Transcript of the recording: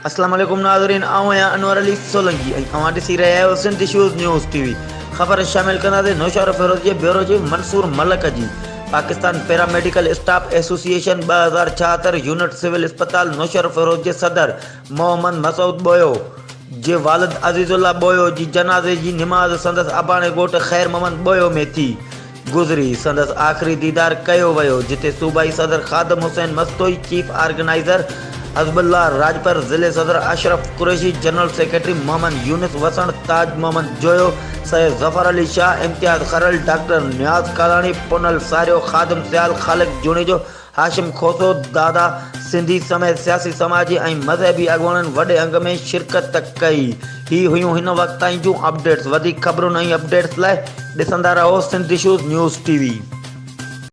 अस्सलाम वालेकुम नाज़रीन, आऊं अनवर अली सोलंकी ऐं तव्हां ॾिसी रहिया आहियो सिंध इश्यूज़ न्यूज़ टीवी। ख़बर शामिल कंदासीं नोशहरोफिरोज जे ब्यूरो जे मंसूर मलक जी। पाकिस्तान पीरा medical staff association 2076 unit civil अस्पताल नोशहरोफिरोज जे सदर محمد مسعود ॿोहयो जे वालिद अज़ीज़ ॿोहयो जी जनाज़े जी नमाज संदसि अबाणे ॻोठ ख़ैर मोहम्मद ॿोहयो में थी गुज़री। संदसि आख़िरी दीदार कयो वियो, जिते सूबाई सदर ख़ादम हुसैन मस्तोई, चीफ ऑर्गेनाइज़र अल्ला राजपर, ज़िले सदर अशरफ कुरैशी, जनरल सेक्रेटरी मोहम्मद यूनिस वसण, ताज मोहम्मद जोयो, सैयद ज़फर अली शाह, इम्तियाज़ खरल, डॉक्टर नियाज़ कालानी, पुनल सारियो, ख़ादम सियाल, ख़ालिक जुणेजो, हाशिम खोसो, दादा सिंधी समेत सियासी समाजी ऐं मज़हबी अॻुवाननि वॾे अंग में शिरकत कई। ही हुयूं हिन वक़्त ताईं जूं अपडेट्स। वधीक ख़बरुनि ऐं अपडेट्स लाइ ॾिसंदा रहो सिंध इश्यूज़ न्यूज़ टीवी।